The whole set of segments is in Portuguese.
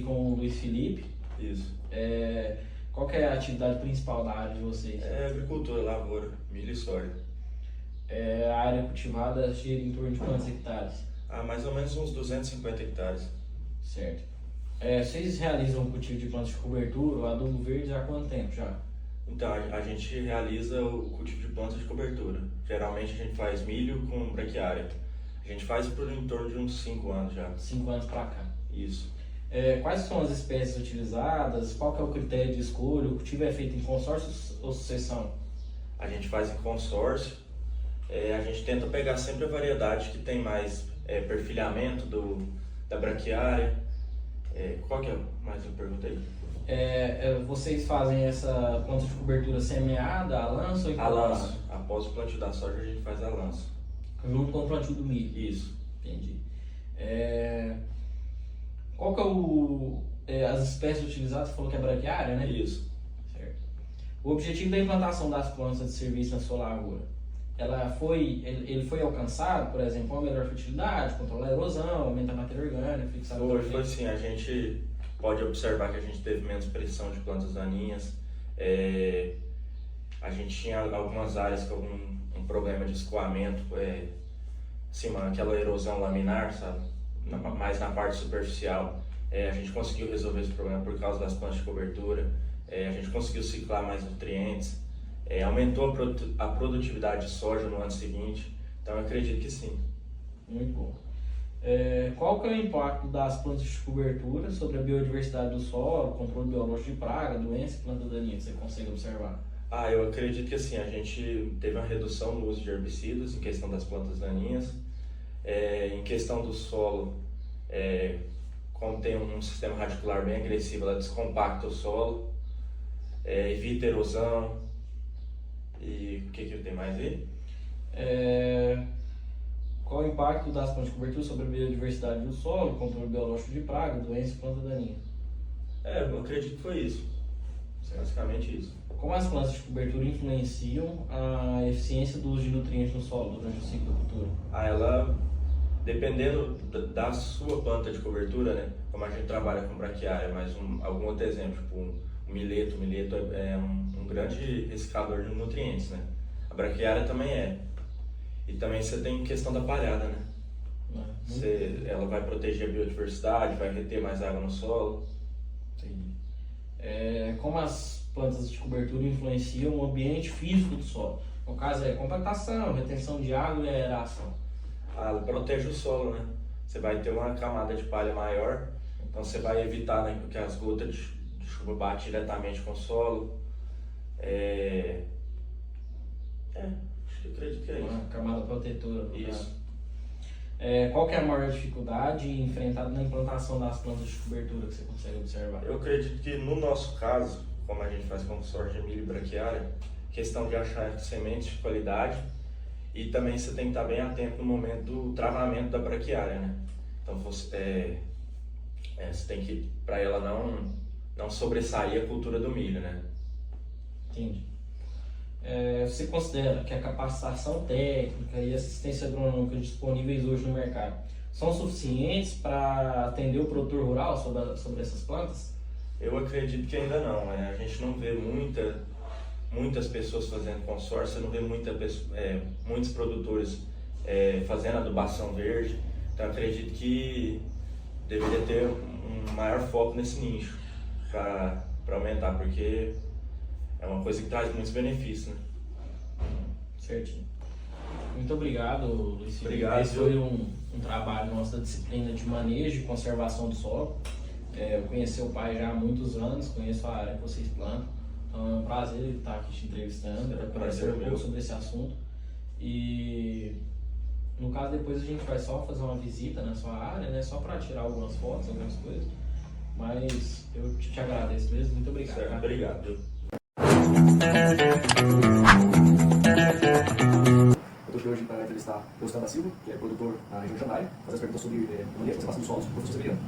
Com o Luiz Felipe. Isso. Qual que é a atividade principal da área de vocês? É agricultura, lavoura, milho e soja. A área cultivada gira em torno de quantos hectares? Há mais ou menos uns 250 hectares. Certo. Vocês realizam o cultivo de plantas de cobertura, o adubo verde, há quanto tempo já? Então, a gente realiza o cultivo de plantas de cobertura. Geralmente a gente faz milho com braquiária. A gente faz por em torno de uns 5 anos já. 5 anos para cá. Isso. Quais são as espécies utilizadas? Qual que é o critério de escolha? O cultivo é feito em consórcio ou sucessão? A gente faz em consórcio. A gente tenta pegar sempre a variedade que tem mais perfilhamento da braquiária. Qual que é mais uma pergunta aí? Vocês fazem essa planta de cobertura semeada, a lanço ou A lanço. Após o plantio da soja, a gente faz a lanço. Junto com o plantio do milho? Isso. Entendi. Qual que é as espécies utilizadas? Você falou que é braquiária, né? Isso. Certo. O objetivo da implantação das plantas de serviço na sua lavoura, ele foi alcançado, por exemplo, uma melhor fertilidade, controlar a erosão, aumentar a matéria orgânica, fixar o Foi sim, a gente pode observar que a gente teve menos pressão de plantas daninhas. A gente tinha algumas áreas com um problema de escoamento, assim, aquela erosão laminar, sabe? Mais na parte superficial. A gente conseguiu resolver esse problema por causa das plantas de cobertura. A gente conseguiu ciclar mais nutrientes. Aumentou a produtividade de soja no ano seguinte. Então eu acredito que sim. Muito bom. Qual que é o impacto das plantas de cobertura sobre a biodiversidade do solo, controle biológico de praga, doença e planta daninha que você consegue observar? Eu acredito que assim, a gente teve uma redução no uso de herbicidas em questão das plantas daninhas. Em questão do solo, como tem um sistema radicular bem agressivo, ela descompacta o solo, evita erosão. E o que tem mais aí? Qual o impacto das plantas de cobertura sobre a biodiversidade do solo, controle biológico de praga, doença e planta daninha? Eu acredito que foi isso. Basicamente isso. Como as plantas de cobertura influenciam a eficiência do uso de nutrientes no solo durante o ciclo da cultura? Ela, dependendo da sua planta de cobertura, né? Como a gente trabalha com braquiária, mas algum outro exemplo, tipo o mileto. O mileto é um grande reciclador de nutrientes, né? A braquiária também é. E também você tem questão da palhada, né? Ela vai proteger a biodiversidade, vai reter mais água no solo. Entendi. Como as plantas de cobertura influenciam o ambiente físico do solo? No caso compactação, retenção de água e aeração. Ela protege o solo, né? Você vai ter uma camada de palha maior, então você vai evitar, né, que as gotas de chuva batem diretamente com o solo. Acho que eu acredito que é isso. Uma camada protetora. Isso. Qual que é a maior dificuldade enfrentada na implantação das plantas de cobertura que você consegue observar? Eu acredito que no nosso caso, como a gente faz com soja, milho e braquiária, questão de achar sementes de qualidade e também você tem que estar bem atento no momento do travamento da braquiária, né? Então você tem que, para ela não sobressair a cultura do milho, né? Entendi. Você considera que a capacitação técnica e assistência agronômica disponíveis hoje no mercado são suficientes para atender o produtor rural sobre essas plantas? Eu acredito que ainda não. A gente não vê muitas pessoas fazendo consórcio, você não vê muitos produtores fazendo adubação verde. Então eu acredito que deveria ter um maior foco nesse nicho para aumentar, porque é uma coisa que traz muitos benefícios, né? Certinho. Muito obrigado, Luiz Felipe. Obrigado. Esse foi um trabalho nosso da disciplina de manejo e conservação do solo. Eu conheci o pai já há muitos anos, conheço a área que vocês plantam. Então é um prazer estar aqui te entrevistando, para conhecer um pouco sobre esse assunto. E no caso depois a gente vai só fazer uma visita na sua área, né? Só para tirar algumas fotos, algumas coisas. Mas eu te agradeço mesmo, muito obrigado. Certo, obrigado. Eu estou aqui hoje para entrevistar o Oscar da Silva, que é produtor na região de Jandaia, fazer as perguntas sobre a maneira de conservação dos solos, professor Severiano.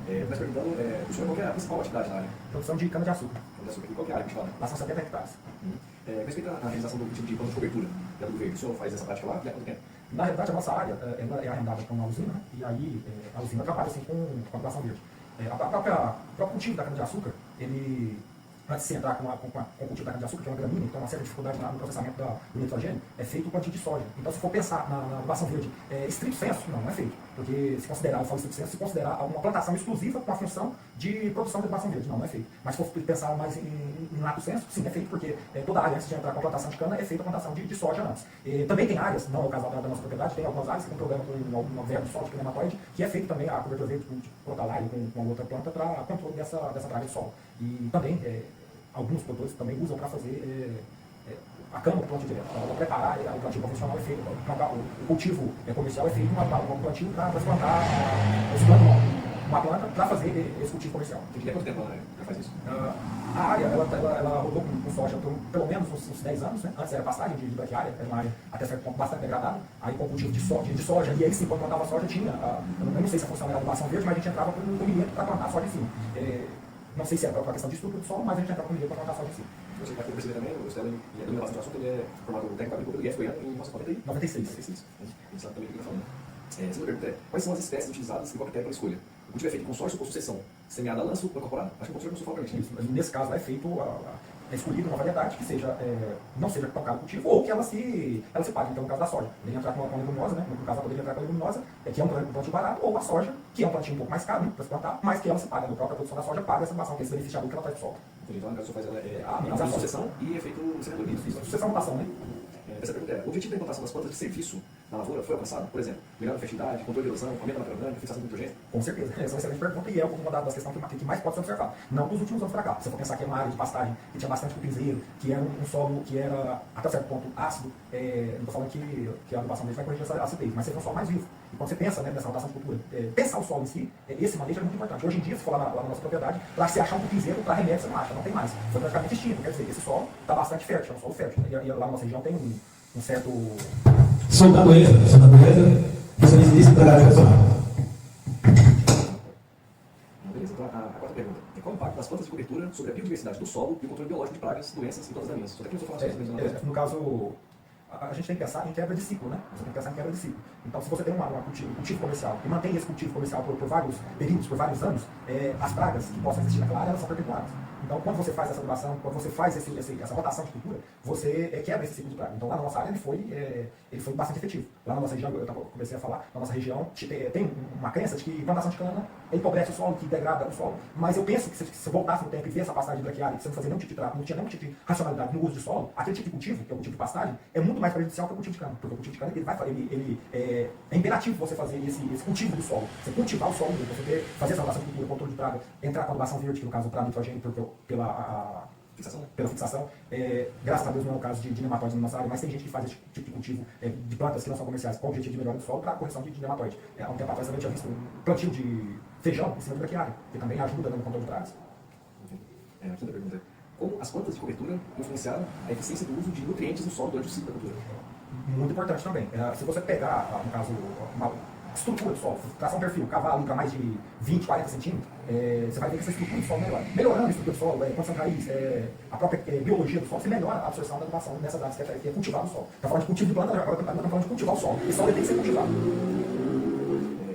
Eu começo perguntando, o senhor, qual é a principal atividade na área? Produção de cana-de-açúcar. de açúcar aqui, qual que é a área que a gente fala? Lá são 70 hectares. Com respeito à realização do tipo de plano de cobertura de adubo verde, o senhor faz essa prática lá? E há quanto tempo? Na realidade, a nossa área ela é arrendada para uma usina, né? E aí a usina trabalha assim, com a doação verde. O próprio cultivo da cana-de-açúcar, ele, antes de se entrar com o cultivo da cana-de-açúcar, que é uma gramínea, então uma certa dificuldade no processamento do nitrogênio, é feito o plantio de soja. Então, se for pensar na doação verde estrito senso, não é feito. Porque se considerar, eu falo estrito senso, se considerar uma plantação exclusiva com a função de produção de doação verde, não é feito. Mas se for pensar mais em lato senso, sim, é feito, porque toda área, antes de entrar com a plantação de cana, é feita a plantação de soja antes. Também tem áreas, não é o caso da nossa propriedade, tem algumas áreas que tem problema com uma verba de solo, de nematóide, que é feito também a cobertura verde com crotalária com outra planta para controle dessa praga de solo. E também alguns produtores também usam para fazer a cana do plantio direto. Para preparar o plantio convencional é feito, o cultivo comercial é feito um plantio para transplantar esse plano novo. Uma planta para fazer esse cultivo comercial. Tem quanto tempo ela faz isso? A área, ela rodou com soja por pelo menos uns 10 anos, né? Antes era pastagem de braquiária, era uma área até certo ponto bastante degradada. Aí com o cultivo de soja, e aí sim, quando plantava soja, tinha, eu não sei se a função era adubação verde, mas a gente entrava com um milheto para plantar soja em cima. Não sei se era para questão de estrutura do solo, mas a gente entrava com um milheto para plantar soja em cima. Você está aqui perceber também, o Stellan, e a denominação de assunto, ele é formado técnico agrícola do IF Goiânia em 96. Ele sabe também o que está falando. A segunda pergunta é, quais são as espécies utilizadas em qualquer técnica de escolha? O cultivo é feito em consórcio ou sucessão? Semeada a lanço ou incorporado? Acho que o professor não fala para mim. Isso. Nesse caso, é feito é escolhida uma variedade que seja, não seja tão caro o cultivo, ou que ela se pague. Então, no caso da soja, poderia entrar com uma leguminosa, né? No caso, ela poderia entrar com a leguminosa, que é um plantio barato, ou a soja, que é um plantio um pouco mais caro, né, para se plantar, mas que ela se paga. A própria produção da soja paga essa doação, que é esse beneficiador que ela traz do solo. Então, no caso, o senhor faz ela sucessão e é feito semeadura. Sucessão rotação, né? Essa pergunta é, o objetivo da implantação das plantas de serviço na lavoura foi alcançado? Por exemplo, melhor a fertilidade, controle de erosão, aumento da matéria orgânica, fixação de nitrogênio? Com certeza. Essa é uma excelente pergunta e é uma das questões que mais pode ser observado. Não dos últimos anos para cá. Se você for pensar que é uma área de pastagem que tinha bastante cupinzeiro, que era um solo que era, até certo ponto, ácido, não estou falando que a adubação dele vai corrigir essa acidez, mas seria um solo mais vivo. E quando você pensa, né, nessa rotação de cultura, pensar o solo em si, esse manejo é muito importante. Hoje em dia, se for lá na nossa propriedade, lá se achar um cupinzeiro para remédio, você não acha, não tem mais. Foi praticamente extinto. Quer dizer, esse solo está bastante fértil, é um solo fértil. E lá na nossa região tem um certo... Soldado Eza, especialista da área regional. Beleza, então a quarta pergunta. Qual o impacto das plantas de cobertura sobre a biodiversidade do solo e o controle biológico de pragas, doenças e todas as daninhas? Só que aqui eu estou falando no caso, a gente tem que pensar em quebra de ciclo, né? Você tem que pensar em quebra de ciclo. Então, se você tem um cultivo comercial e mantém esse cultivo comercial por vários períodos, por vários anos, as pragas que possam existir naquela área, elas são perpetuadas. Então, quando você faz essa adubação, quando você faz essa rotação de cultura, você quebra esse ciclo de praga. Então, lá na nossa área, ele foi bastante efetivo. Lá na nossa região, eu comecei a falar, na nossa região tem uma crença de que plantação de cana empobrece o solo, que degrada o solo. Mas eu penso que se eu voltasse no tempo e ver essa pastagem de braquiária, sem fazer nenhum tipo de trato, não tinha nenhum tipo de racionalidade no uso de solo, aquele tipo de cultivo, que é o cultivo de pastagem, é muito mais prejudicial que o cultivo de cana. Porque o cultivo de cana, é imperativo você fazer esse cultivo do solo. Você cultivar o solo, você fazer essa relação de cultura, controle de praga, entrar com a adubação verde, que no caso para nitrogênio, pela fixação. Graças a Deus não é o caso de nematóides na nossa área, mas tem gente que faz esse tipo de cultivo de plantas que não são comerciais com o objetivo de melhorar do solo para a correção de nematóide. Há um tempo atrás também tinha visto um plantio de feijão em cima de braquiária, que também ajuda no controle de pragas. A quinta pergunta é, como as plantas de cobertura influenciaram a eficiência do uso de nutrientes no solo durante o ciclo da cultura? Muito importante também. Se você pegar, no caso, uma estrutura do solo, traçar um perfil, cavar ali para mais de 20, 40 centímetros, você vai ver que essa estrutura do solo melhora. Melhorando a estrutura do solo, condição de raiz, a própria biologia do solo, você melhora a absorção da adubação nessas áreas que é cultivar o solo. Está falando de cultivo de planta, agora estamos falando de cultivar o solo. Esse solo tem que ser cultivado.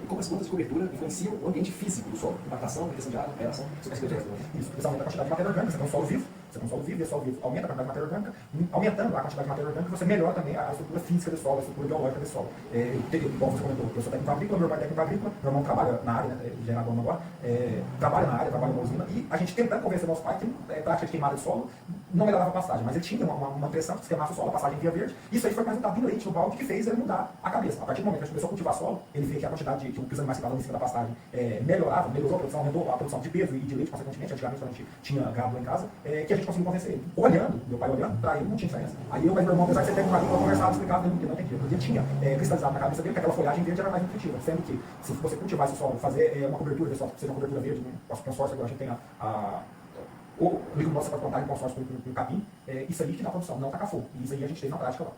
Como as plantas de cobertura influenciam o ambiente físico do solo? Impactação, retenção de água, aeração, isso aumenta a quantidade de matéria orgânica, você tem um solo vivo, e esse solo vivo aumenta a quantidade de matéria orgânica, aumentando a quantidade de matéria orgânica, você melhora também a estrutura física do solo, a estrutura biológica do solo. Igual você comentou, eu sou técnico agrícola, meu pai é técnico agrícola, meu irmão trabalha na área, né, já é agrônomo agora, trabalha na área, trabalha na usina, e a gente tentando convencer nosso pai que prática de queimada de solo não melhorava a pastagem, mas ele tinha uma pressão que se queimasse o solo, a pastagem via verde, isso aí foi apresentado no leite, no balde, que fez ele mudar a cabeça. A partir do momento que a gente começou a cultivar solo, ele vê que a quantidade que os animais que estavam em cima da pastagem melhorou a produção, aumentou a produção de peso e de leite, consequentemente, antigamente quando a gente tinha gado lá em casa, que a gente conseguiu convencer ele. Olhando, meu pai olhando, para ele não tinha diferença. Aí eu e meu irmão, apesar de ser técnico agrícola, conversava, explicava, ele não entendia, porque ele tinha cristalizado na cabeça dele que aquela folhagem verde era mais nutritiva, sendo que se você cultivar esse solo, fazer uma cobertura, seja uma cobertura verde, um consórcio, agora a gente tem ou leguminosa para plantar em consórcio com capim, isso aí que dá produção, não tacar fogo. E isso aí a gente fez na prática lá.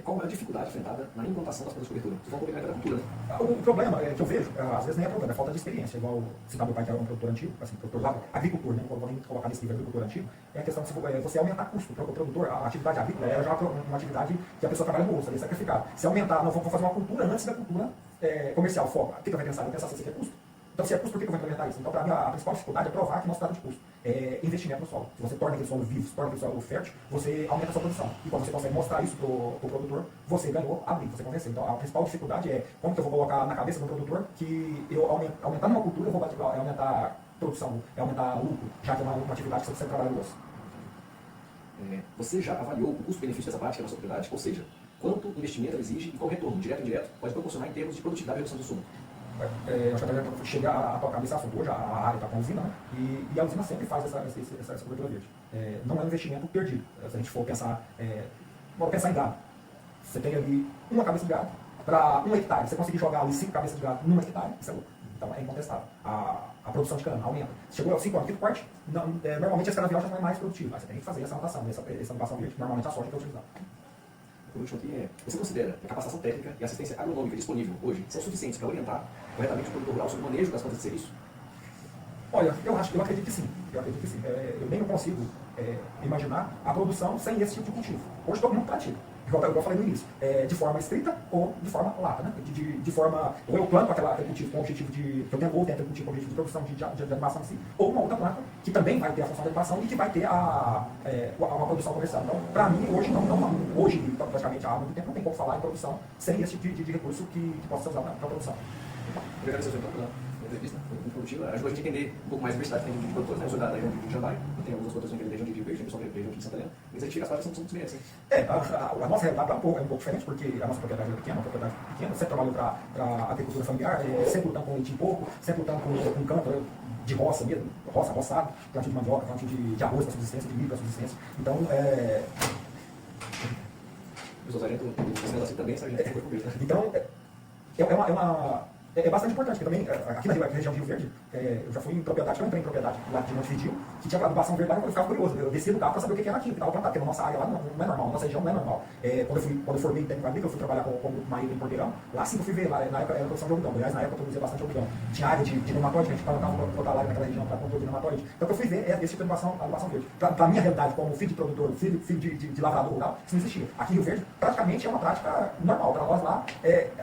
Qual é a dificuldade enfrentada na implantação das plantas de cobertura? Vocês vão complementar a cultura, né? O problema que eu vejo, às vezes nem é problema, é falta de experiência. Igual citar meu pai, que era um produtor antigo, assim, produtor lá, agricultor, né? Vamos colocar nesse nível, agricultor antigo, é a questão de você aumentar custo. O produtor, a atividade agrícola, é já uma atividade que a pessoa trabalha no bolso, ali é sacrificado. Se aumentar, nós vamos fazer uma cultura antes da cultura comercial, foco. O que eu vou pensar? Eu vou pensar se isso aqui é custo. Então, se é custo, por que eu vou implementar isso? Então, para mim, a principal dificuldade é provar que não se trata de custo. É investimento no solo. Se você torna aquele solo vivo, se torna aquele solo fértil, você aumenta a sua produção. E quando você consegue mostrar isso para o produtor, você ganhou a briga, você convenceu. Então, a principal dificuldade é como que eu vou colocar na cabeça do produtor que eu aumentando uma cultura, eu vou aumentar a produção, aumentar o lucro, já que é uma atividade que você trabalha no bolso. Você já avaliou o custo-benefício dessa prática na sua propriedade? Ou seja, quanto investimento ela exige e qual retorno, direto ou indireto, pode proporcionar em termos de produtividade e redução do insumo? Eu acho que chegar a tocar nesse assunto hoje, a área está com a usina, né? E a usina sempre faz essa cobertura verde. Não é um investimento perdido. Se a gente for pensar, vamos pensar em gado. Você tem ali uma cabeça de gado para 1 hectare. Você conseguir jogar ali 5 cabeças de gado num hectare, isso é louco. Então é incontestável. A produção de cana aumenta. Chegou aos 5 anos, quinto corte, normalmente essa canavial já não é mais produtiva. Mas você tem que fazer essa anotação, essa anotação verde, normalmente a soja que é utilizada. Por último aqui você considera que a capacitação técnica e assistência agronômica disponível hoje são suficientes para orientar corretamente o produtor rural sobre o manejo das plantas de serviço? Olha, eu acredito que sim. Eu nem consigo imaginar a produção sem esse tipo de cultivo. Hoje todo mundo pratica. Igual eu falei no início, de forma estrita ou de forma lata, né? De forma, ou eu planto aquele cultivo com o objetivo de, ou tento cultivo com o objetivo de produção de animação em si, ou uma outra planta que também vai ter a função de animação e que vai ter uma produção comercial. Então, para mim, hoje, praticamente há muito tempo, não tem como falar em produção sem esse tipo de recurso que possa ser usado para a produção. Eu agradeço ao senhor pela entrevista, foi muito produtiva, ajuda a gente a entender um pouco mais a diversidade que tem de produtores, né? Eu sou da região de Jandaia, tem algumas produções da região de Rio Verde, tem pessoal da região de Santa Helena, mas a gente chega as práticas são semelhantes, né? A nossa realidade é um pouco diferente, porque a nossa propriedade é pequena, sempre trabalhou para a agricultura familiar, sempre lutando com leite em porco, sempre lutando com campo de roça mesmo, roçado, plantio de mandioca, plantio de arroz para subsistência, de milho para subsistência. Então, Os outros agentes assim também, essa gente foi coberta. Então, é bastante importante, porque também, aqui na região de Rio Verde, eu já fui em propriedade, eu entrei em propriedade lá de Montevideo, que tinha graduação verde lá, eu ficava curioso, eu descia do carro para saber o que era aquilo, que estava plantado, porque a nossa área lá não é normal, a nossa região não é normal. Quando eu formei em técnico agrícola, eu fui trabalhar com Maíra em Porteirão, lá sim eu fui ver, lá na época era produção de algodão, aliás, na época eu produzia bastante algodão. Tinha área de nematóide, que a gente plantava botar lá naquela região para controle de nematóide. Então eu fui ver esse tipo de adubação verde. Para a minha realidade, como filho de produtor, filho de lavrador rural, isso não existia. Aqui em Rio Verde, praticamente é uma prática normal, para nós lá,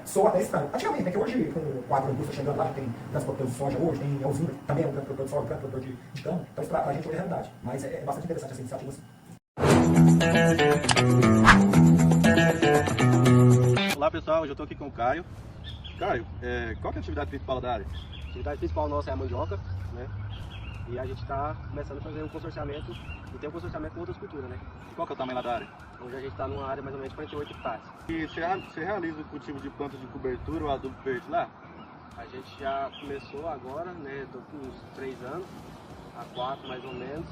soa até estranho. Antigamente, é que hoje, com a agroindústria chegando lá, tem grandes produtores de soja hoje, tem a usina, também é um grande produtor de soja, um grande produtor de cana, então isso para a gente hoje é realidade. Mas é bastante interessante essa iniciativa assim. Olá pessoal, hoje eu estou aqui com o Caio. Caio, qual que é a atividade principal da área? A atividade principal nossa é a mandioca, né? E a gente está começando a fazer um consorciamento, e tem um consorciamento com outras culturas, né? E qual que é o tamanho lá da área? Hoje a gente está numa área mais ou menos de 48 hectares. E você realiza o cultivo de plantas de cobertura ou adubo verde lá? A gente já começou agora, né? Estou com uns 3 anos, há 4 mais ou menos,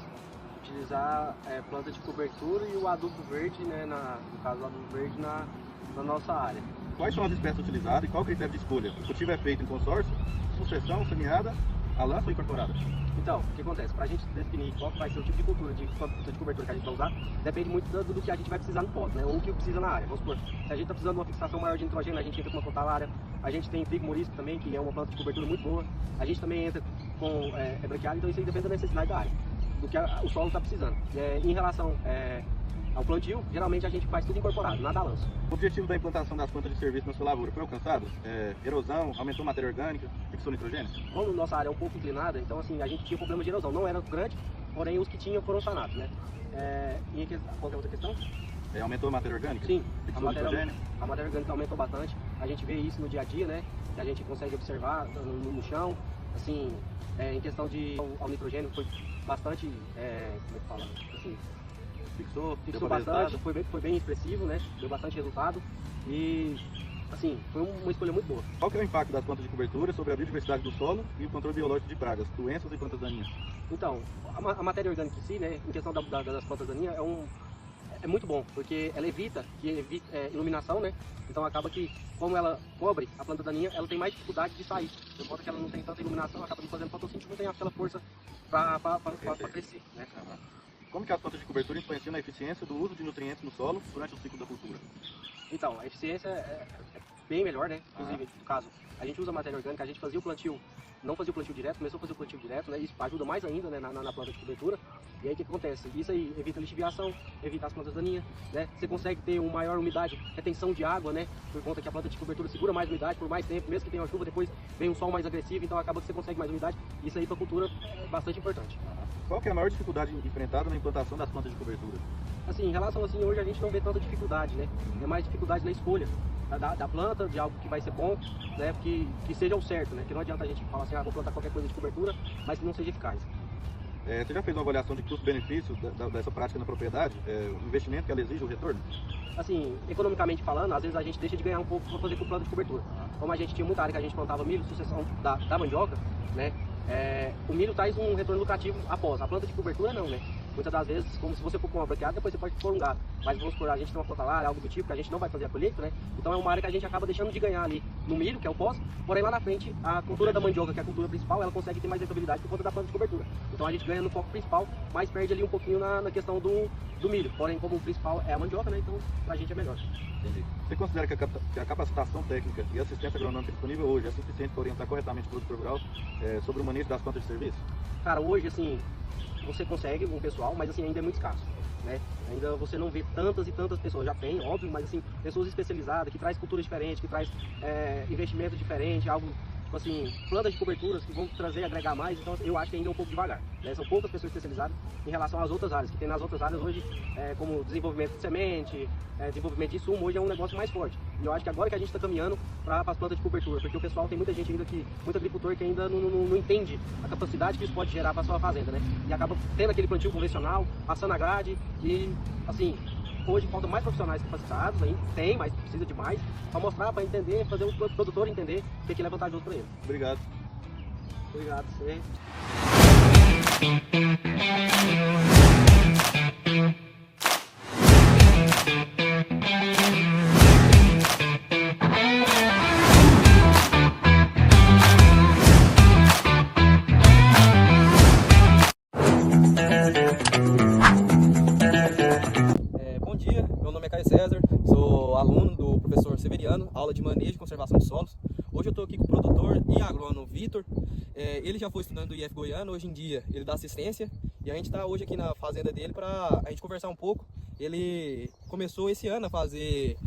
utilizar planta de cobertura e o adubo verde, né? No caso o adubo verde na nossa área. Quais são as espécies utilizadas e qual o critério de escolha? O cultivo é feito em consórcio, sucessão, semeada, a lança ou incorporada? Então, o que acontece? Para a gente definir qual vai ser o tipo de cultura, de cobertura que a gente vai usar, depende muito do que a gente vai precisar no polo, né? Ou o que precisa na área. Vamos supor, se a gente está precisando de uma fixação maior de nitrogênio, a gente entra com uma contalária. A gente tem trigo morisco também, que é uma planta de cobertura muito boa. A gente também entra com braquiária, então isso aí depende da necessidade da área, do que o solo está precisando. Em relação ao plantio, geralmente a gente faz tudo incorporado, nada a lanço. O objetivo da implantação das plantas de serviço na sua lavoura foi alcançado? Erosão, aumentou a matéria orgânica, fixou nitrogênio? Como nossa área é um pouco inclinada, então assim, a gente tinha problema de erosão. Não era grande, porém os que tinham foram sanados, né? E qual é a outra questão? Aumentou a matéria orgânica? Sim, fixou nitrogênio? A matéria orgânica aumentou bastante. A gente vê isso no dia a dia, né? Que a gente consegue observar no chão. Assim, em questão ao nitrogênio foi bastante, como é que fala? Assim, Fixou bastante, foi bem expressivo, né? Deu bastante resultado e, assim, foi uma escolha muito boa. Qual que é o impacto das plantas de cobertura sobre a biodiversidade do solo e o controle biológico de pragas, doenças e plantas daninhas? Então, a matéria orgânica em si, né, em questão das plantas daninhas, é muito bom, porque ela evita iluminação, né? Então acaba que, como ela cobre a planta daninha, ela tem mais dificuldade de sair. Por conta que ela não tem tanta iluminação, acaba não fazendo fotossíntese, não tem aquela força para crescer, né? Como que as plantas de cobertura influenciam na eficiência do uso de nutrientes no solo durante o ciclo da cultura? Então, a eficiência é bem melhor, né? Inclusive, no caso, a gente usa matéria orgânica, a gente fazia o plantio, não fazia o plantio direto, começou a fazer o plantio direto, né? Isso ajuda mais ainda, né, na planta de cobertura. E aí o que acontece? Isso aí evita lixiviação, evita as plantas daninhas, né? Você consegue ter uma maior umidade, retenção de água, né? Por conta que a planta de cobertura segura mais umidade por mais tempo, mesmo que tenha uma chuva, depois vem um sol mais agressivo, então acaba que você consegue mais umidade. Isso aí para a cultura é bastante importante. Qual que é a maior dificuldade enfrentada na implantação das plantas de cobertura? Assim, em relação assim, hoje a gente não vê tanta dificuldade, né? É mais dificuldade na escolha da planta, de algo que vai ser bom, né? Que seja o certo, né? Que não adianta a gente falar assim, vou plantar qualquer coisa de cobertura, mas que não seja eficaz. Você já fez uma avaliação de custo-benefício dessa prática na propriedade? O investimento que ela exige, o retorno? Assim, economicamente falando, às vezes a gente deixa de ganhar um pouco para fazer com planta de cobertura. Como a gente tinha muita área que a gente plantava milho, sucessão da mandioca, né? O milho traz um retorno lucrativo após. A planta de cobertura não, né? Muitas das vezes, como se você for com uma branqueada, depois você pode prolongar. Mas vamos supor, a gente tem uma planta lá, algo do tipo, que a gente não vai fazer a colheita, né? Então é uma área que a gente acaba deixando de ganhar ali no milho, que é o pós, porém lá na frente, a cultura da mandioca, que é a cultura principal, ela consegue ter mais rentabilidade por conta da planta de cobertura. Então a gente ganha no foco principal, mas perde ali um pouquinho na questão do milho. Porém, como o principal é a mandioca, né? Então pra gente é melhor. Entendi. Você considera que a capacitação técnica e assistência agronômica disponível hoje é suficiente para orientar corretamente o produtor rural sobre o manejo das plantas de serviço? Cara, hoje, assim, você consegue um pessoal, mas assim, ainda é muito escasso, né? Ainda você não vê tantas e tantas pessoas, já tem, óbvio, mas assim, pessoas especializadas, que traz cultura diferente, que traz investimento diferente, algo, tipo assim, plantas de coberturas que vão trazer, agregar mais, então eu acho que ainda é um pouco devagar, né? São poucas pessoas especializadas em relação às outras áreas, que tem nas outras áreas hoje, como desenvolvimento de semente, desenvolvimento de insumo, hoje é um negócio mais forte. E eu acho que agora que a gente está caminhando para as plantas de cobertura, porque o pessoal, tem muita gente ainda muito agricultor que ainda não entende a capacidade que isso pode gerar para a sua fazenda, né? E acaba tendo aquele plantio convencional, passando a grade e, assim, hoje falta mais profissionais capacitados, ainda tem, mas precisa de mais, para mostrar, para entender, fazer o produtor entender que aquilo é vantajoso para ele. Obrigado. Obrigado, você. Bom dia, meu nome é Caio César, sou aluno do professor Severiano, aula de manejo e conservação de solos. Hoje eu estou aqui com o produtor e agrônomo Vitor. Ele já foi estudante do IF Goiano, hoje em dia ele dá assistência e a gente está hoje aqui na fazenda dele para a gente conversar um pouco. Ele começou esse ano a fazer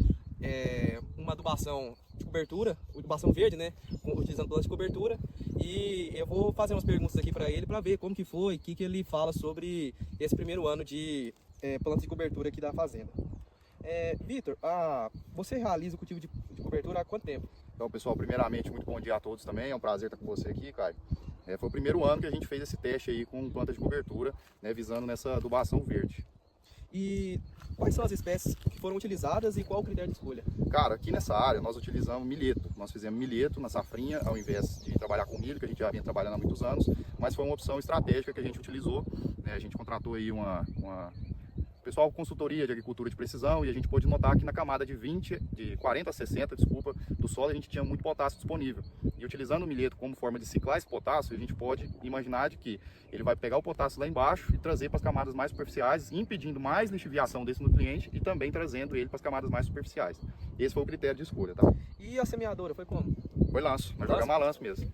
uma adubação de cobertura, adubação verde, né, utilizando plantas de cobertura, e eu vou fazer umas perguntas aqui para ele para ver como que foi, o que ele fala sobre esse primeiro ano de plantas de cobertura aqui da fazenda. Vitor, você realiza o cultivo de cobertura há quanto tempo? Então, pessoal, primeiramente, muito bom dia a todos também. É um prazer estar com você aqui, Caio. Foi o primeiro ano que a gente fez esse teste aí com planta de cobertura, né, visando nessa adubação verde. E quais são as espécies que foram utilizadas e qual o critério de escolha? Cara, aqui nessa área nós utilizamos milheto. Nós fizemos milheto na safrinha, ao invés de trabalhar com milho, que a gente já vinha trabalhando há muitos anos, mas foi uma opção estratégica que a gente utilizou, né? A gente contratou aí uma pessoal consultoria de agricultura de precisão e a gente pôde notar que na camada de 40 a 60, desculpa, do solo a gente tinha muito potássio disponível. E utilizando o milheto como forma de ciclar esse potássio, a gente pode imaginar de que ele vai pegar o potássio lá embaixo e trazer para as camadas mais superficiais, impedindo mais lixiviação desse nutriente e também trazendo ele para as camadas mais superficiais. Esse foi o critério de escolha, tá? E a semeadora foi como? Foi lanço, nós jogamos a lanço mesmo.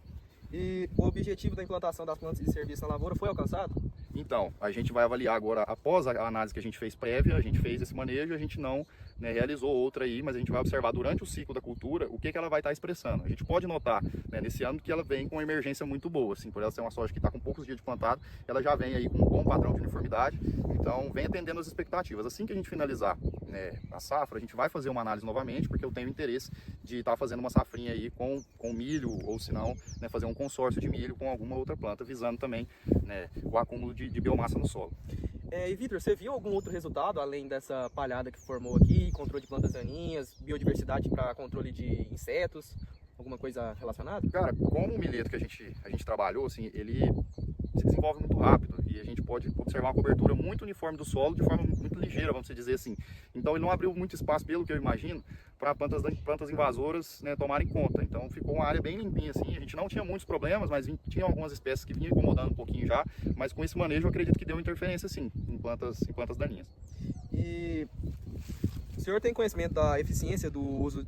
E o objetivo da implantação das plantas de serviço na lavoura foi alcançado? Então, a gente vai avaliar agora, após a análise que a gente fez prévia, a gente fez esse manejo, a gente não, né, realizou outra aí, mas a gente vai observar durante o ciclo da cultura o que ela vai estar expressando. A gente pode notar, né, nesse ano que ela vem com uma emergência muito boa, assim, por ela ser uma soja que está com poucos dias de plantado, ela já vem aí com um bom padrão de uniformidade, então vem atendendo as expectativas. Assim que a gente finalizar, né, a safra, a gente vai fazer uma análise novamente, porque eu tenho interesse de estar fazendo uma safrinha aí com milho, ou se não, né, fazer um consórcio de milho com alguma outra planta, visando também, né, o acúmulo de biomassa no solo. E Vitor, você viu algum outro resultado além dessa palhada que formou aqui, controle de plantas daninhas, biodiversidade para controle de insetos, alguma coisa relacionada? Cara, como o milheto que a gente trabalhou, assim, ele se desenvolve muito rápido e a gente pode observar uma cobertura muito uniforme do solo de forma muito ligeira, vamos dizer assim. Então ele não abriu muito espaço, pelo que eu imagino, para plantas invasoras, né, tomarem conta. Então ficou uma área bem limpinha assim, a gente não tinha muitos problemas, mas tinha algumas espécies que vinham incomodando um pouquinho já, mas com esse manejo eu acredito que deu interferência sim, em plantas daninhas. E O senhor tem conhecimento da eficiência do uso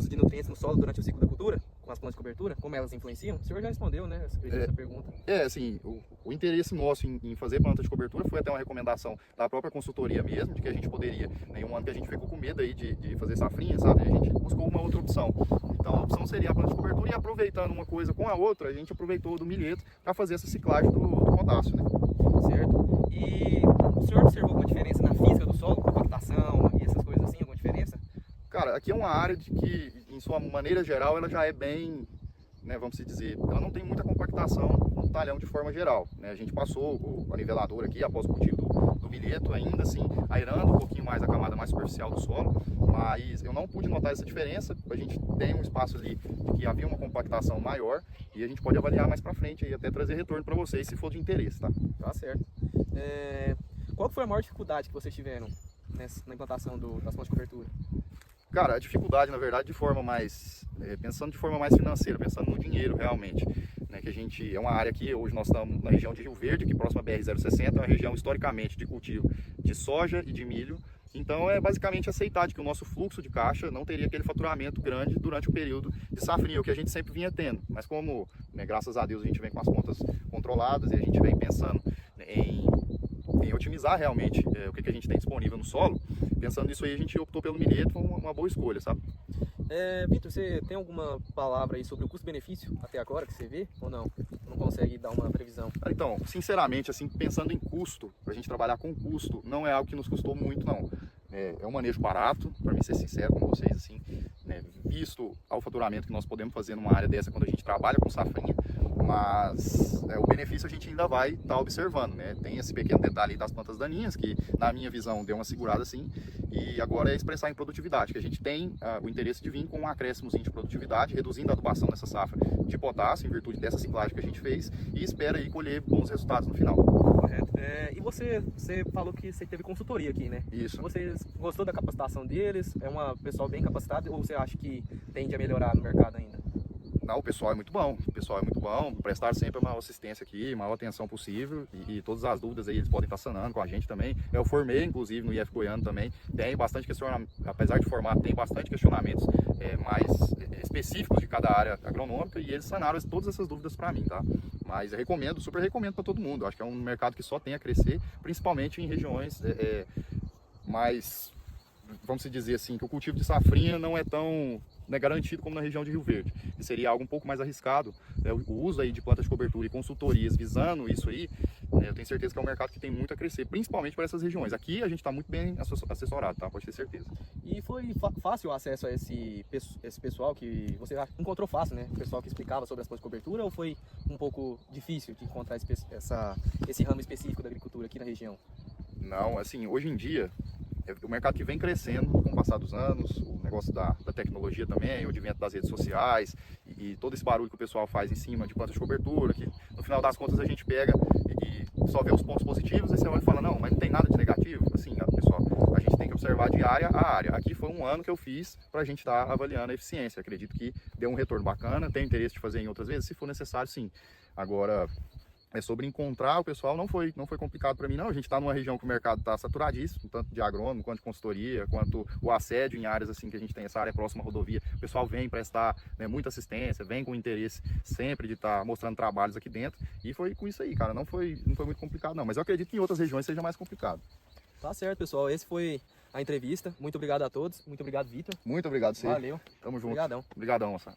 de nutrientes no solo durante o ciclo da cultura, com as plantas de cobertura? Como elas influenciam? O senhor já respondeu, né, essa pergunta. Assim, o interesse nosso em fazer planta de cobertura foi até uma recomendação da própria consultoria mesmo, de que a gente poderia, em um ano que a gente ficou com medo aí de fazer safrinha, sabe? A gente buscou uma outra opção. Então a opção seria a planta de cobertura, e aproveitando uma coisa com a outra, a gente aproveitou do milheto para fazer essa ciclagem do potássio, né? Certo. E o senhor observou alguma diferença na física do solo, compactação e essas coisas assim, alguma diferença? Cara, aqui é uma área de que, em sua maneira geral, ela já é bem, né, vamos dizer, ela não tem muita compactação no talhão de forma geral, né? A gente passou a niveladora aqui após o cultivo do milheto, ainda assim, aerando um pouquinho mais a camada mais superficial do solo, mas eu não pude notar essa diferença. A gente tem um espaço ali de que havia uma compactação maior, e a gente pode avaliar mais para frente e até trazer retorno para vocês se for de interesse, tá? Tá certo. Qual foi a maior dificuldade que vocês tiveram na implantação das plantas de cobertura? Cara, a dificuldade, na verdade, de forma mais, pensando de forma mais financeira, pensando no dinheiro realmente, né, que a gente, é uma área que hoje nós estamos na região de Rio Verde, que próxima à BR-060, é uma região historicamente de cultivo de soja e de milho. Então é basicamente aceitar de que o nosso fluxo de caixa não teria aquele faturamento grande durante o período de safrinha, o que a gente sempre vinha tendo. Mas como, né, graças a Deus, a gente vem com as contas controladas e a gente vem pensando em otimizar realmente o que a gente tem disponível no solo, pensando nisso aí, a gente optou pelo milheto, foi uma boa escolha, sabe? Vitor, você tem alguma palavra aí sobre o custo-benefício até agora que você vê ou não? Não consegue dar uma previsão? Então, sinceramente, assim, pensando em custo, a gente trabalhar com custo não é algo que nos custou muito, não. É um manejo barato, para mim ser sincero com vocês, assim, né, visto ao faturamento que nós podemos fazer numa área dessa quando a gente trabalha com safrinha, mas o benefício a gente ainda vai estar observando, né? Tem esse pequeno detalhe das plantas daninhas, que na minha visão deu uma segurada assim, e agora é expressar em produtividade, que a gente tem o interesse de vir com um acréscimozinho de produtividade, reduzindo a adubação nessa safra de potássio, em virtude dessa ciclagem que a gente fez, e espera aí colher bons resultados no final. Correto. E você falou que você teve consultoria aqui, né? Isso. Você gostou da capacitação deles? É uma pessoal bem capacitada, ou você acha que tende a melhorar no mercado ainda? Não, o pessoal é muito bom, prestar sempre a maior assistência aqui, a maior atenção possível, e todas as dúvidas aí eles podem estar sanando com a gente também. Eu formei, inclusive, no IF Goiano também, tem bastante questionamento, apesar de formar, tem bastante questionamentos mais específicos de cada área agronômica, e eles sanaram todas essas dúvidas para mim, tá? Mas eu recomendo, super recomendo para todo mundo. Acho que é um mercado que só tem a crescer, principalmente em regiões mais, vamos dizer assim, que o cultivo de safrinha não é tão garantido como na região de Rio Verde. E seria algo um pouco mais arriscado, o uso aí de plantas de cobertura e consultorias visando isso aí, eu tenho certeza que é um mercado que tem muito a crescer, principalmente para essas regiões. Aqui a gente está muito bem assessorado, tá? Pode ter certeza. E foi fácil o acesso a esse pessoal que você encontrou fácil, né? O pessoal que explicava sobre as plantas de cobertura, ou foi um pouco difícil de encontrar esse ramo específico da agricultura aqui na região? Não, assim, hoje em dia, o mercado que vem crescendo com o passar dos anos, o negócio da tecnologia também, o advento das redes sociais e todo esse barulho que o pessoal faz em cima de plantas de cobertura, que no final das contas a gente pega e só vê os pontos positivos, aí você olha e fala, não, mas não tem nada de negativo. Assim, pessoal, a gente tem que observar de área a área. Aqui foi um ano que eu fiz para a gente estar avaliando a eficiência. Acredito que deu um retorno bacana, tenho interesse de fazer em outras vezes, se for necessário, sim. Agora, sobre encontrar o pessoal, não foi complicado para mim, não. A gente está numa região que o mercado está saturadíssimo, tanto de agrônomo, quanto de consultoria, quanto o assédio em áreas assim que a gente tem, essa área próxima à rodovia. O pessoal vem prestar, né, muita assistência, vem com interesse sempre de estar mostrando trabalhos aqui dentro. E foi com isso aí, cara. Não foi muito complicado, não. Mas eu acredito que em outras regiões seja mais complicado. Tá certo, pessoal. Esse foi a entrevista. Muito obrigado a todos. Muito obrigado, Vitor. Muito obrigado, você. Valeu. Tamo junto. Obrigadão. Obrigadão, moça.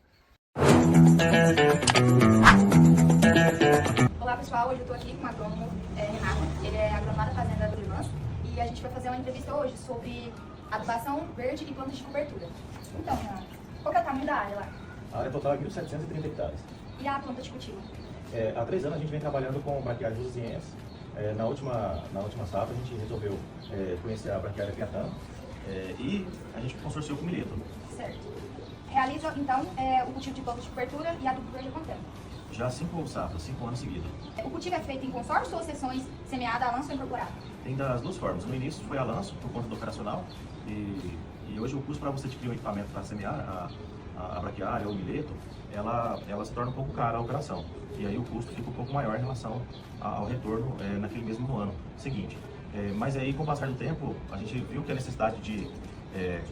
Olá pessoal, hoje eu estou aqui com o agrônomo Renato, ele é agrônomo da fazenda do Livanço, e a gente vai fazer uma entrevista hoje sobre adubação verde e plantas de cobertura. Então, Renato, qual que é o tamanho da área lá? A área total é 1.730 hectares. E a planta de cultivo? Há 3 anos a gente vem trabalhando com braquiária lusiense. Na última safra a gente resolveu conhecer a braquiária piatã e a gente consorciou com o milheto. Certo. Realiza então o cultivo de plantas de cobertura e adubo verde há quanto tempo? Já 5 safras, 5 anos seguidos. O cultivo é feito em consórcio ou sessões semeada a lanço ou incorporada? Tem das duas formas. No início foi a lanço, por conta do operacional, e hoje o custo para você adquirir um equipamento para semear a braquiária ou o milheto, ela se torna um pouco cara a operação. E aí o custo fica um pouco maior em relação ao retorno naquele mesmo ano seguinte. Mas aí, com o passar do tempo, a gente viu que a necessidade de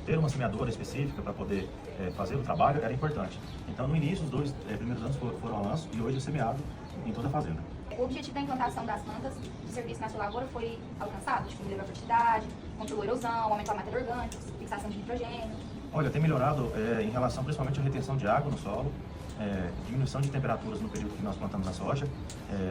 ter uma semeadora específica para poder fazer o trabalho era importante. Então, no início, os 2 primeiros anos foram ao lanço e hoje é semeado em toda a fazenda. O objetivo da implantação das plantas de serviço na sua lavoura foi alcançado? Tipo, melhorar a fertilidade, controle da erosão, aumentar a matéria orgânica, fixação de nitrogênio. Olha, tem melhorado em relação principalmente à retenção de água no solo, diminuição de temperaturas no período que nós plantamos a soja.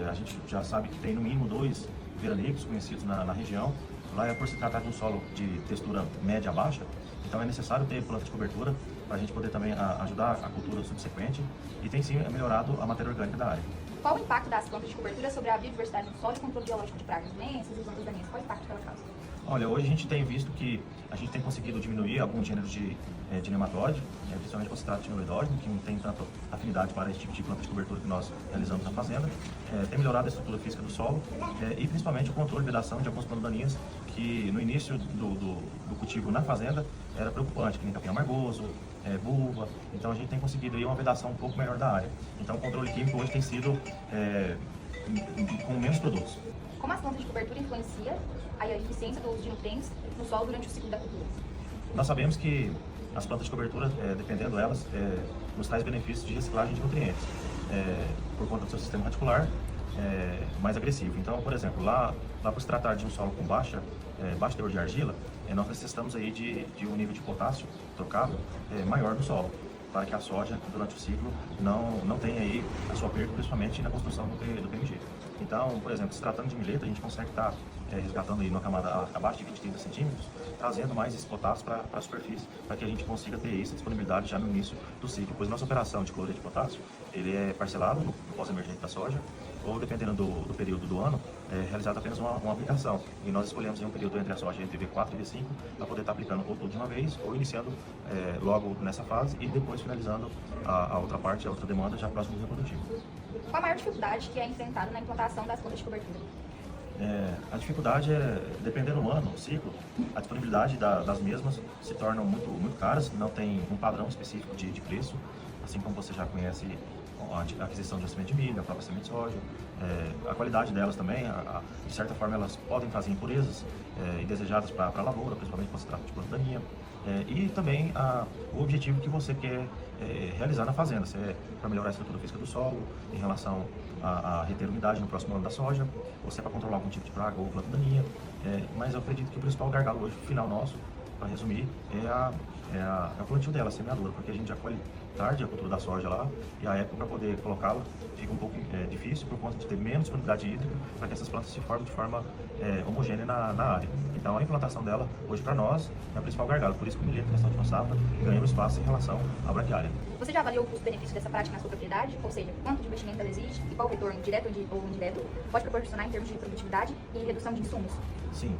A gente já sabe que tem no mínimo 2 veranicos conhecidos na região. Lá é por se tratar de um solo de textura média a baixa, então é necessário ter planta de cobertura para a gente poder também ajudar a cultura subsequente e tem sim melhorado a matéria orgânica da área. Qual o impacto das plantas de cobertura sobre a biodiversidade do solo e o controle biológico de pragas, doenças e plantas daninhas? Qual o impacto que ela causa? Olha, hoje a gente tem visto que a gente tem conseguido diminuir alguns gêneros de nematóide, principalmente o citrato de neuroidógeno, que não tem tanta afinidade para esse tipo de planta de cobertura que nós realizamos na fazenda. Tem melhorado a estrutura física do solo e principalmente o controle e vedação de algumas plantas daninhas que no início do cultivo na fazenda era preocupante, que nem capim amargoso, buva. Então a gente tem conseguido aí uma vedação um pouco melhor da área. Então o controle químico hoje tem sido com menos produtos. Como as plantas de cobertura influenciam a eficiência do uso de nutrientes no solo durante o ciclo da cultura? Nós sabemos que as plantas de cobertura, dependendo delas, nos traz benefícios de reciclagem de nutrientes, por conta do seu sistema radicular mais agressivo. Então, por exemplo, lá por se tratar de um solo com baixo teor de argila, nós necessitamos aí de um nível de potássio trocado maior no solo, para que a soja, durante o ciclo, não tenha aí a sua perda, principalmente na construção do PMG. Então, por exemplo, se tratando de milheto, a gente consegue estar resgatando aí numa camada abaixo de 20, 30 centímetros, trazendo mais esse potássio para a superfície, para que a gente consiga ter essa disponibilidade já no início do ciclo, pois nossa operação de cloreto de potássio, ele é parcelado no pós-emergente da soja, ou dependendo do período do ano, é realizada apenas uma aplicação. E nós escolhemos um período entre a soja entre V4 e V5 para poder estar aplicando ou tudo de uma vez, ou iniciando logo nessa fase e depois finalizando a outra parte, a outra demanda já próximo do reprodutivo. Qual a maior dificuldade que é enfrentada na implantação das plantas de cobertura? A dificuldade dependendo do ano, o ciclo, a disponibilidade das mesmas se tornam muito caras, não tem um padrão específico de preço, assim como você já conhece a aquisição de semente de milho, a própria semente de soja, a qualidade delas também, de certa forma elas podem fazer impurezas indesejadas para a lavoura, principalmente quando se trata de planta daninha, e também o objetivo que você quer realizar na fazenda, se é para melhorar a estrutura física do solo, em relação a reter umidade no próximo ano da soja, ou se é para controlar algum tipo de praga ou planta daninha, mas eu acredito que o principal gargalo hoje, final nosso, para resumir, é o plantio dela, a semeadura, porque a gente já colhe tarde a cultura da soja lá e a época para poder colocá-la fica um pouco difícil por conta de ter menos disponibilidade hídrica para que essas plantas se formem de forma homogênea na área. Então a implantação dela hoje para nós é o principal gargalo, por isso que o milheto nessa última safra ganhou espaço em relação à braquiária. Você já avaliou o custo-benefício dessa prática na sua propriedade? Ou seja, quanto de investimento ela exige e qual o retorno direto ou indireto pode proporcionar em termos de produtividade e redução de insumos? Sim,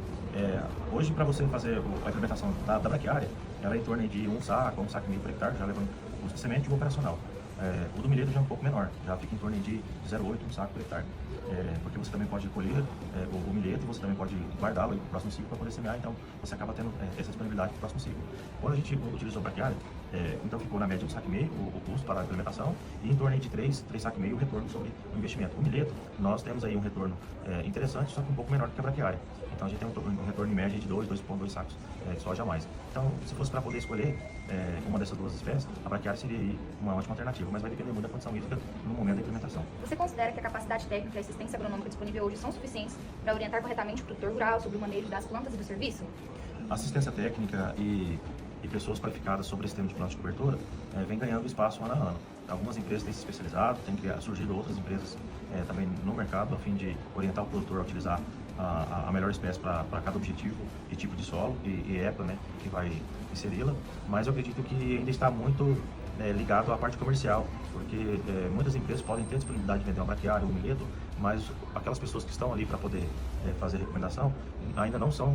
hoje para você fazer a implementação da braquiária, ela é em torno de um saco e meio por hectare, já levando o custo de semente e o operacional. O do milheto já é um pouco menor, já fica em torno de 0,8 um saco por hectare. Porque você também pode colher o milheto e você também pode guardá-lo para o próximo ciclo para poder semear, então você acaba tendo essa disponibilidade para o próximo ciclo. Quando a gente utilizou a braquiária, então ficou na média de 1,5 saco o custo para a implementação e em torno de 3,5 sacos o retorno sobre o investimento. O milheto, nós temos aí um retorno interessante, só que um pouco menor do que a braquiária. Então a gente tem um retorno em média de 2,2 sacos de soja a mais. Então, se fosse para poder escolher uma dessas duas espécies, a braquiária seria aí uma ótima alternativa, mas vai depender muito da condição hídrica no momento da implementação. Você considera que a capacidade técnica e a assistência agronômica disponível hoje são suficientes para orientar corretamente o produtor rural sobre o manejo das plantas e do serviço? Assistência técnica e pessoas qualificadas sobre esse tema de planta de cobertura vem ganhando espaço ano a ano. Algumas empresas têm se especializado, têm surgido outras empresas também no mercado a fim de orientar o produtor a utilizar a melhor espécie para cada objetivo e tipo de solo e época, né, que vai inseri-la, mas eu acredito que ainda está muito ligado à parte comercial, porque muitas empresas podem ter disponibilidade de vender uma braquiária ou um milheto, mas aquelas pessoas que estão ali para poder fazer a recomendação ainda não são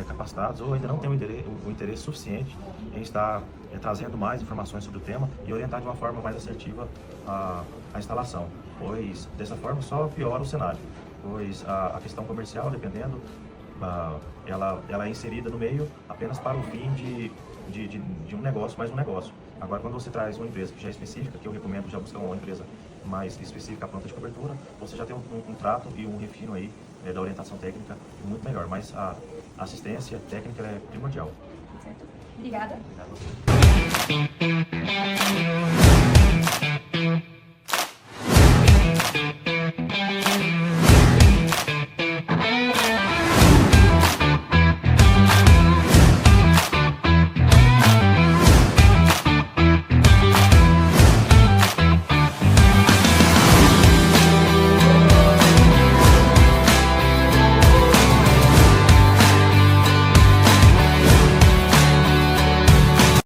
capacitadas ou ainda não têm o interesse suficiente em estar trazendo mais informações sobre o tema e orientar de uma forma mais assertiva a instalação, pois dessa forma só piora o cenário, pois a questão comercial, dependendo, ela é inserida no meio apenas para o fim de um negócio, mais um negócio. Agora, quando você traz uma empresa que já é específica, que eu recomendo já buscar uma empresa mais específica, a planta de cobertura, você já tem um trato e um refino aí da orientação técnica muito melhor, mas a assistência técnica é primordial. Certo? Obrigada. Obrigado a você.